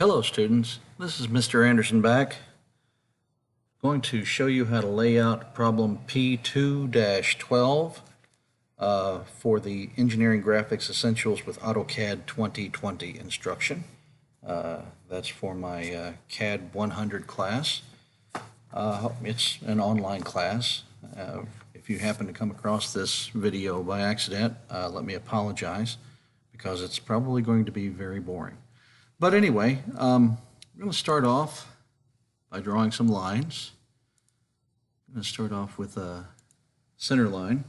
Hello students, this is Mr. Anderson back. I'm going to show you how to lay out problem P2-12 for the Engineering Graphics Essentials with AutoCAD 2020 instruction. That's for my CAD 100 class. It's an online class. If you happen to come across this video by accident, let me apologize because it's probably going to be very boring. But anyway, we're going to start off by drawing some lines. I'm going to start off with a center line.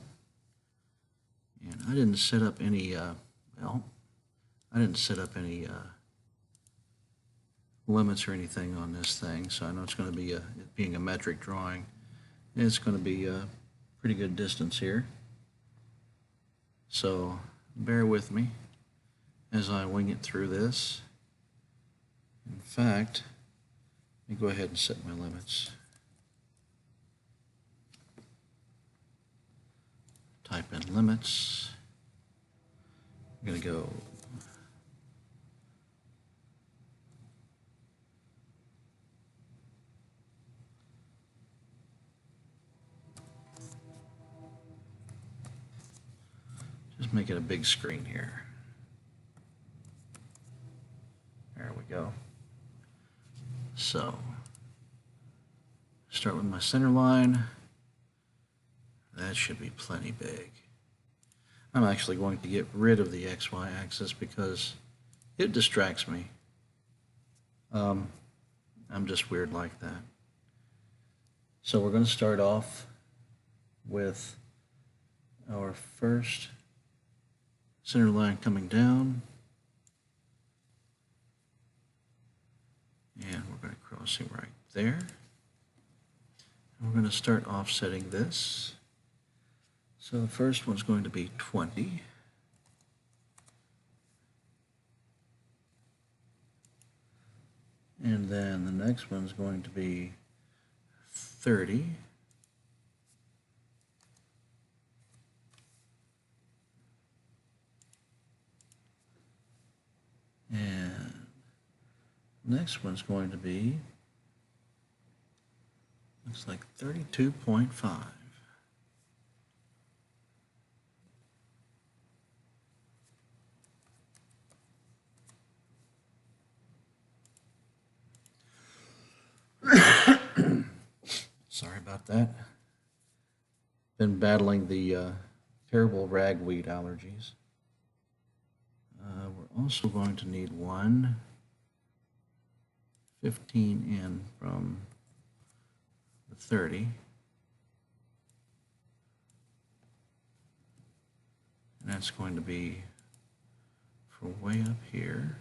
And I didn't set up any, limits or anything on this thing, so I know it's going to be, it being a metric drawing, it's going to be a pretty good distance here. So bear with me as I wing it through this. In fact, let me go ahead and set my limits. Type in limits. I'm going to go just make it a big screen here. There we go. So, start with my center line. That should be plenty big. I'm actually going to get rid of the XY axis because it distracts me. I'm just weird like that. So we're going to start off with our first center line coming down. And we're going to cross him right there. And we're going to start offsetting this. So the first one's going to be 20. And then the next one's going to be 30. And next one's going to be, looks like 32.5. Sorry about that. Been battling the terrible ragweed allergies. We're also going to need one 15 in from the 30. And that's going to be for way up here.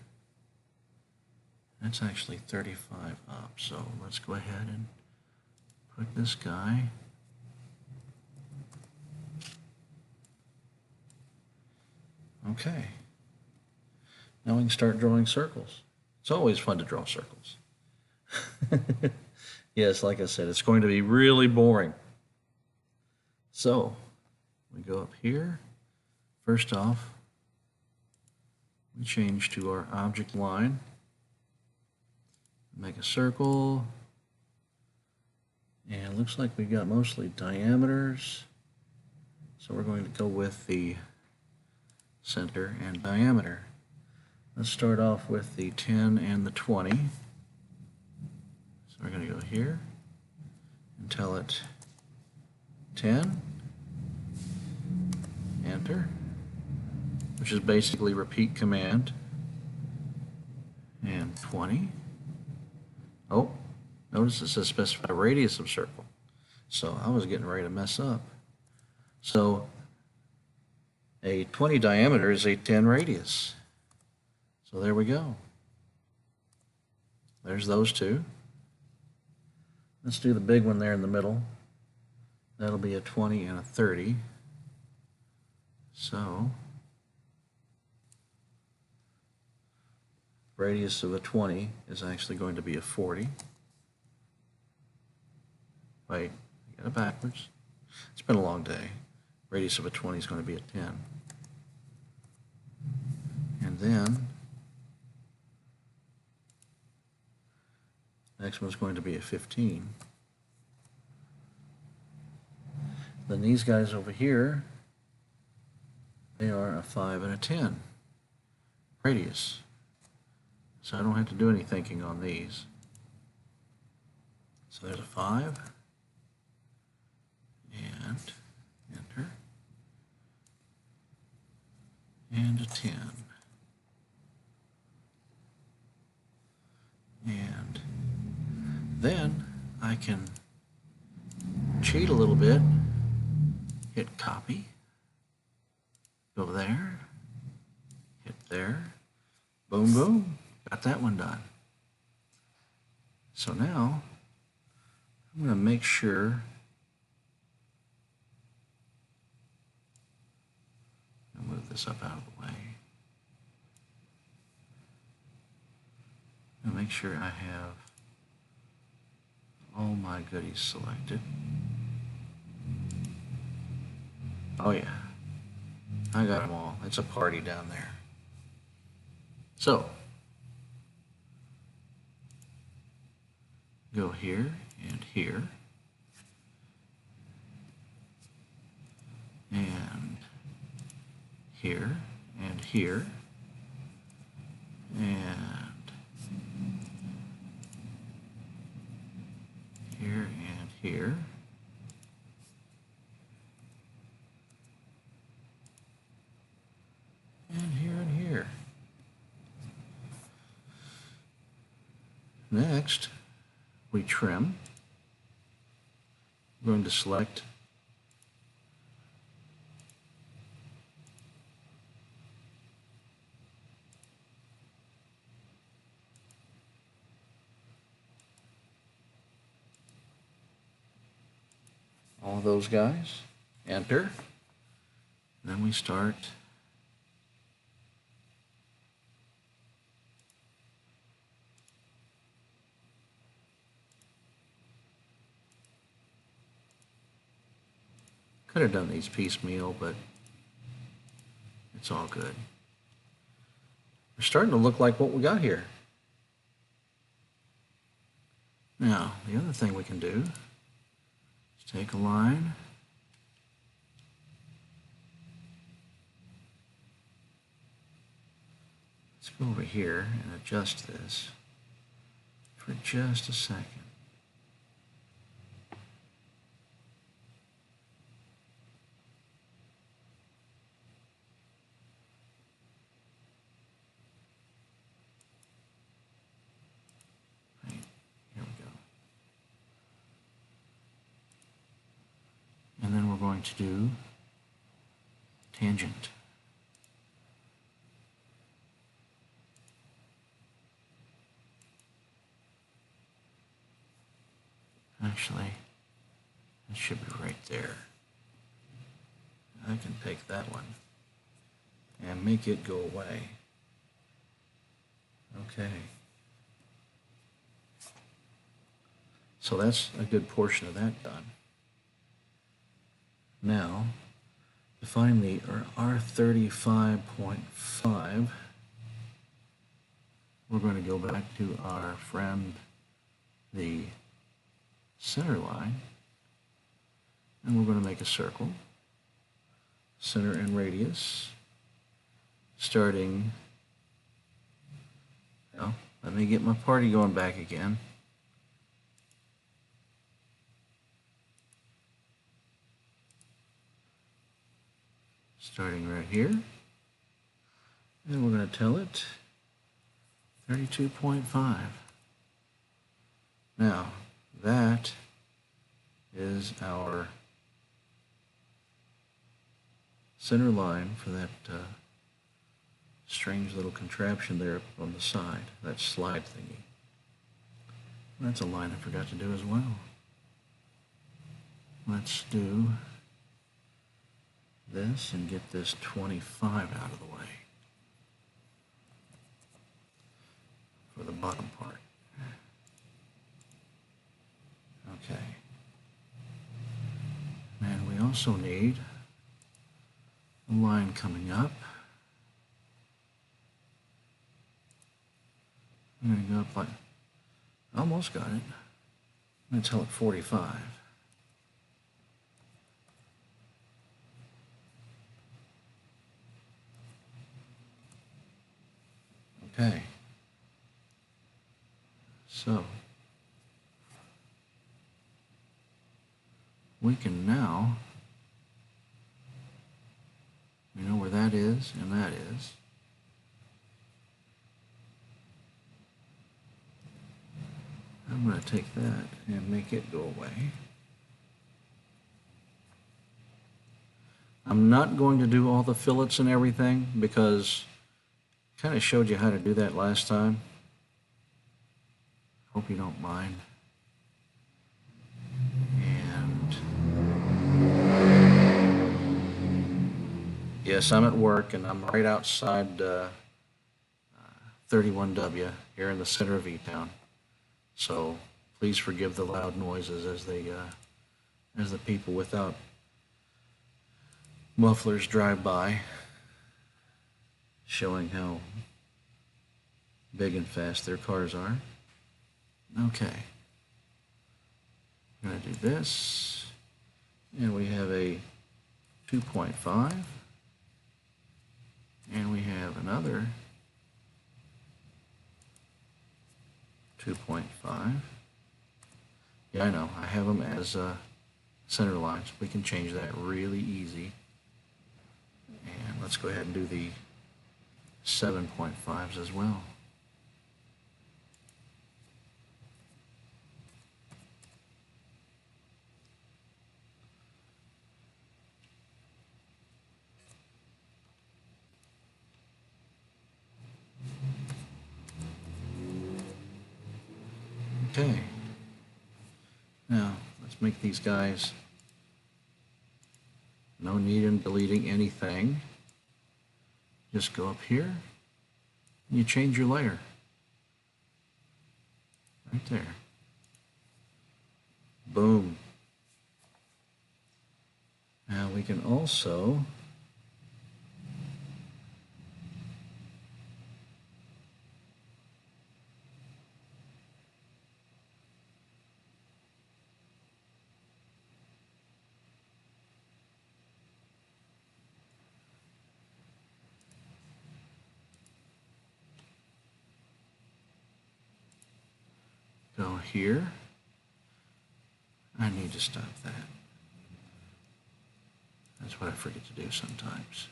That's actually 35 up, so let's go ahead and put this guy okay. Now we can start drawing circles. It's always fun to draw circles. Yes, like I said, it's going to be really boring. So we go up here. First off, we change to our object line. Make a circle. And it looks like we got mostly diameters. So we're going to go with the center and diameter. Let's start off with the 10 and the 20. So we're going to go here and tell it 10, enter, which is basically repeat command, and 20. Oh, notice it says specify radius of circle. So I was getting ready to mess up. So a 20 diameter is a 10 radius. So there we go. There's those two. Let's do the big one there in the middle. That'll be a 20 and a 30. So radius of a 20 is actually going to be a 40. Wait, I got it backwards. It's been a long day. Radius of a 20 is going to be a 10. And then Next one's going to be a 15. Then these guys over here, they are a 5 and a 10 radius. So I don't have to do any thinking on these. So there's a 5, and enter, and a 10. And then I can cheat a little bit, hit copy, go there, hit there, boom, boom, got that one done. So now I'm going to make sure I'll move this up out of the way. And make sure I have all my goodies selected. Oh yeah, I got them all. It's a party down there. So, go here and here, and here and here, and here and here, and here and here. Next, we trim. I'm going to select all those guys, enter, then we start could have done these piecemeal, but it's all good. They're starting to look like what we got here. Now, the other thing we can do is take a line, let's go over here and adjust this for just a second. And then we're going to do tangent. Actually, it should be right there. I can take that one and make it go away. Okay. So that's a good portion of that done. Now, to find the R35.5, we're going to go back to our friend, the center line, and we're going to make a circle, center and radius, starting, well, let me get my party going back again. Starting right here, and we're going to tell it 32.5. Now, that is our center line for that strange little contraption there on the side, that slide thingy. That's a line I forgot to do as well. Let's do this and get this 25 out of the way for the bottom part. Okay. And we also need a line coming up. I'm going to go up like almost else got it. I'm going to tell it 45. Okay. So we can now, we know where that is and that is. I'm going to take that and make it go away. I'm not going to do all the fillets and everything because I kind of showed you how to do that last time. Hope you don't mind. And yes, I'm at work and I'm right outside 31W here in the center of E-Town. So please forgive the loud noises as the people without mufflers drive by, showing how big and fast their cars are. Okay, I'm going to do this, and we have a 2.5, and we have another 2.5. Yeah, I know, I have them as center lines. We can change that really easy. And let's go ahead and do the 7.5s as well. Okay. Now, let's make these guys, no need in deleting anything. Just go up here and you change your layer. Right there. Boom. Now we can also go here. I need to stop that. That's what I forget to do sometimes.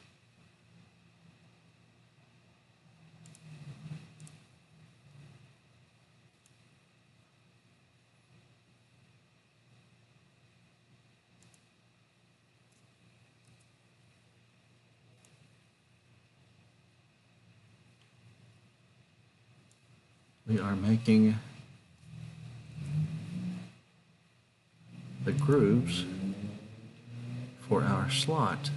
We are making the grooves for our slot.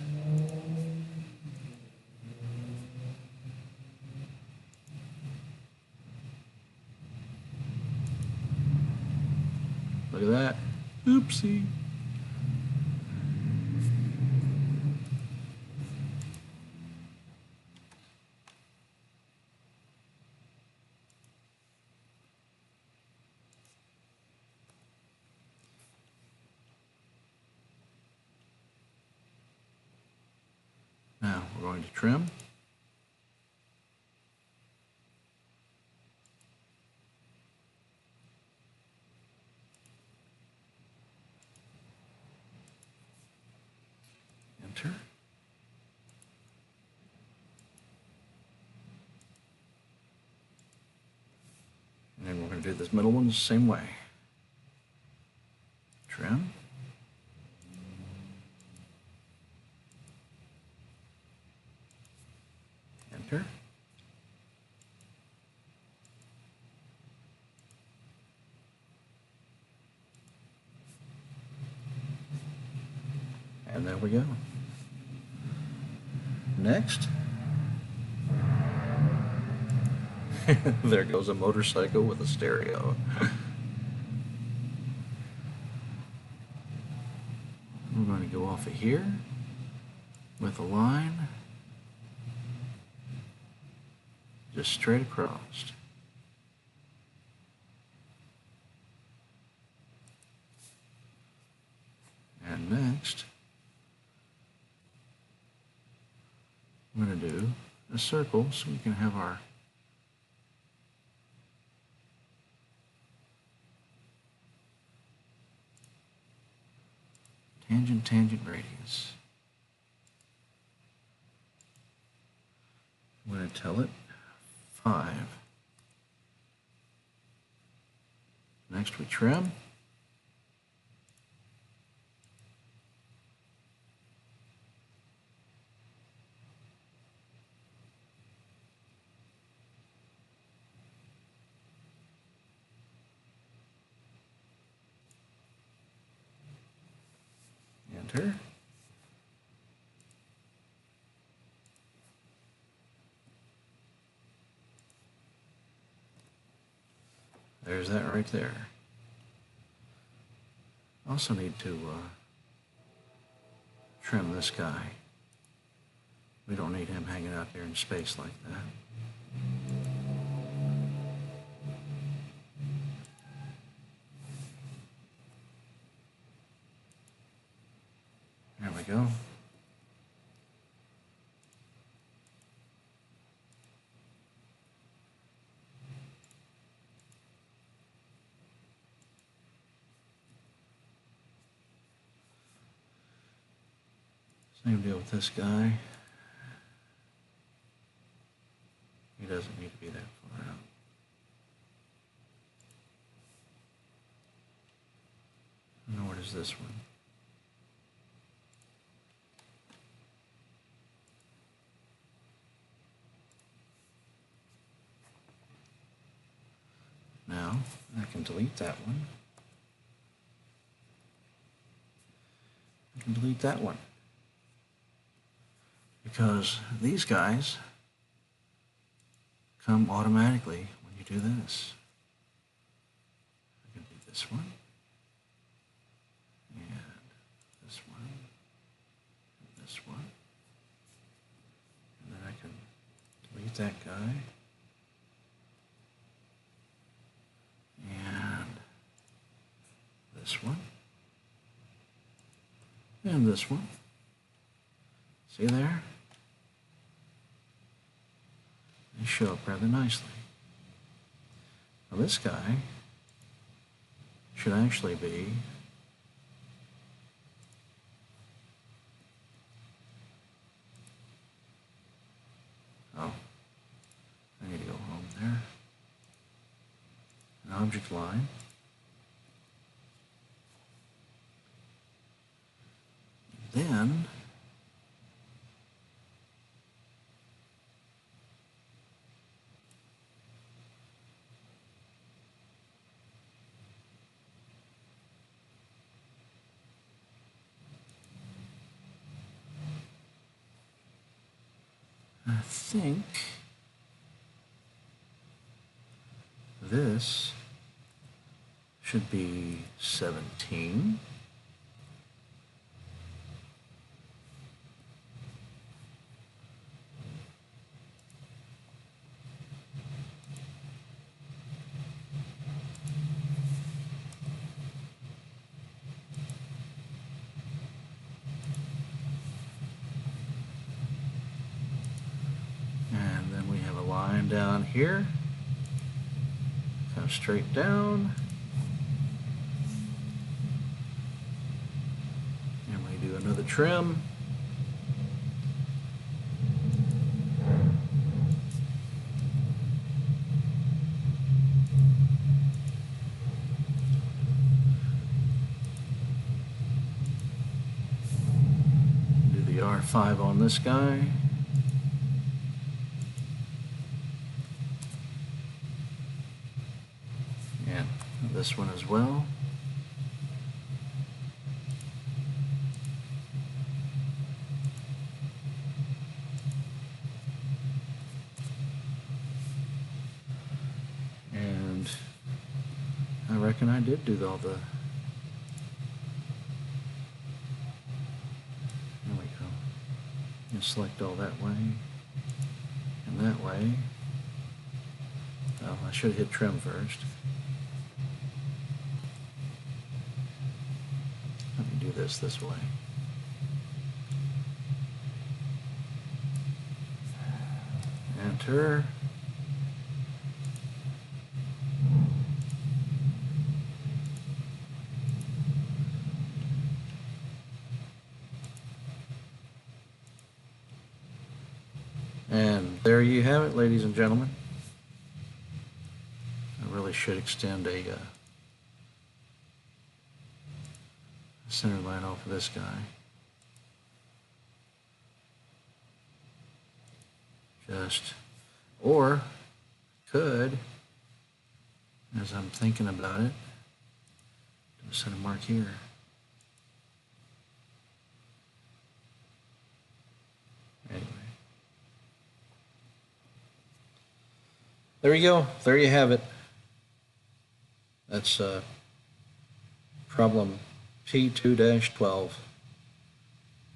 Look at that. Oopsie. Now we're going to trim. Enter. And then we're going to do this middle one the same way. Trim. Enter. And there we go. Next. There goes a motorcycle with a stereo. We're going to go off of here with a line just straight across. next, I'm going to do a circle so we can have our tangent radius. I'm going to tell it 5. Next we trim. Enter. There's that right there. Also need to trim this guy. We don't need him hanging out there in space like that. There we go. Same deal with this guy. He doesn't need to be that far out. Nor does this one. Now, I can delete that one. I can delete that one. Because these guys come automatically when you do this. I can do this one, and this one, and this one. And then I can delete that guy. And this one. And this one. See there? They show up rather nicely. Now this guy should actually be I need to go home there. An object line. Then I think this should be 17. Line down here, come straight down, and we do another trim. Do the R5 on this guy. This one as well. And I reckon I did do all the, there we go. And select all that way and that way. Well, I should have hit trim first. Let me do this way. Enter. And there you have it, ladies and gentlemen. I really should extend a center line off of this guy. Or could, as I'm thinking about it, do a center mark here. Anyway. There you go. There you have it. That's problem P2-12.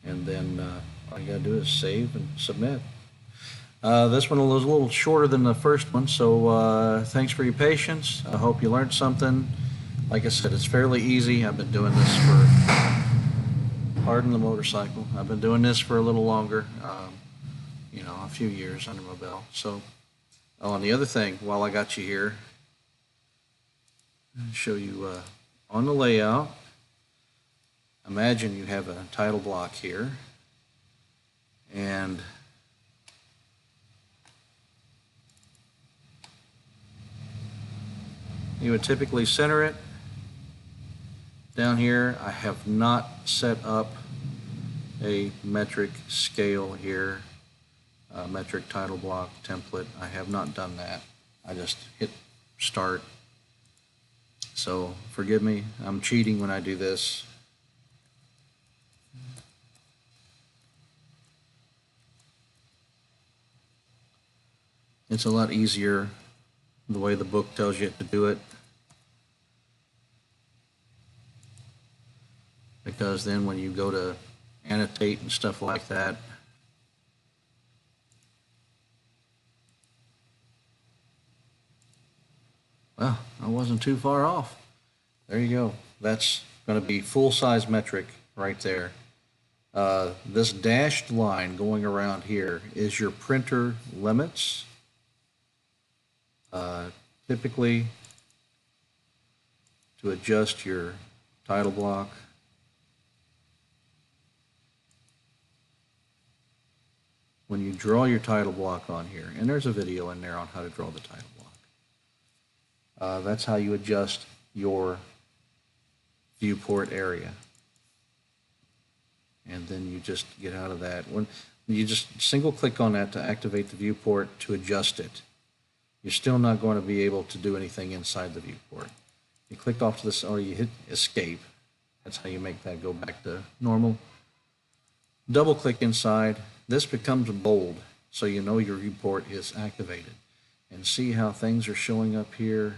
And then all you gotta do is save and submit. This one was a little shorter than the first one, so thanks for your patience. I hope you learned something. Like I said, it's fairly easy. I've been doing this for, pardon the motorcycle, I've been doing this for a little longer, you know, a few years under my belt. So, oh, and the other thing, while I got you here, I'll show you on the layout. Imagine you have a title block here, and you would typically center it. Down here, I have not set up a metric scale here, metric title block template. I have not done that. I just hit start. So forgive me, I'm cheating when I do this. It's a lot easier the way the book tells you to do it, because then when you go to annotate and stuff like that, well, I wasn't too far off. There you go. That's going to be full-size metric right there. This dashed line going around here is your printer limits. Typically, to adjust your title block, when you draw your title block on here, and there's a video in there on how to draw the title block, that's how you adjust your viewport area. And then you just get out of that. When you just single click on that to activate the viewport to adjust it, you're still not going to be able to do anything inside the viewport. You click off to this, or you hit escape. That's how you make that go back to normal. Double click inside. This becomes bold, so you know your viewport is activated. And see how things are showing up here.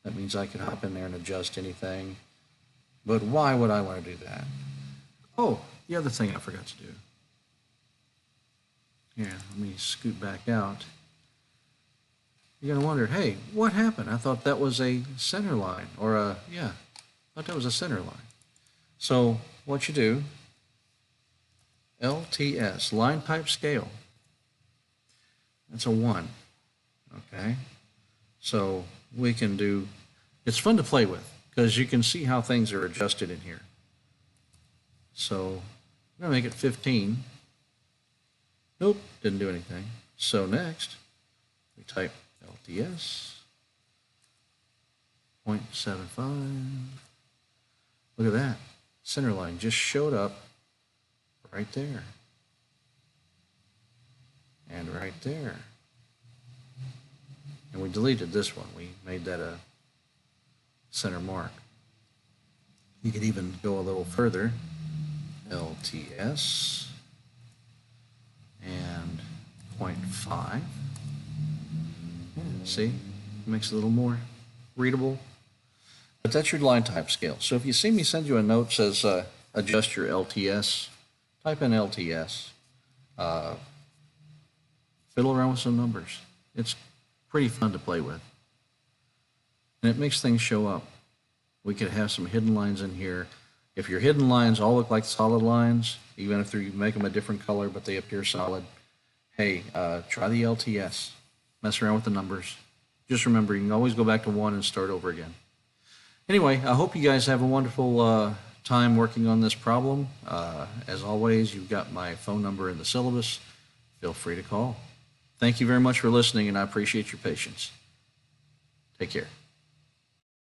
That means I can hop in there and adjust anything. But why would I want to do that? Oh, the other thing I forgot to do. Here, let me scoot back out. You're going to wonder, hey, what happened? I thought that was a center line, or yeah, I thought that was a center line. So what you do, LTS, line type scale, that's a 1, okay? So we can do, it's fun to play with, because you can see how things are adjusted in here. So I'm going to make it 15. Nope, didn't do anything. So next, we type LTS 0.75. Look at that. Center line just showed up right there. And right there. And we deleted this one. We made that a center mark. You could even go a little further. LTS and 0.5. Yeah, see, it makes it a little more readable. But that's your line type scale. So if you see me send you a note that says adjust your LTS, type in LTS. Fiddle around with some numbers. It's pretty fun to play with. And it makes things show up. We could have some hidden lines in here. If your hidden lines all look like solid lines, even if you make them a different color but they appear solid, hey, try the LTS. Mess around with the numbers. Just remember, you can always go back to 1 and start over again. Anyway, I hope you guys have a wonderful time working on this problem. As always, you've got my phone number in the syllabus. Feel free to call. Thank you very much for listening, and I appreciate your patience. Take care.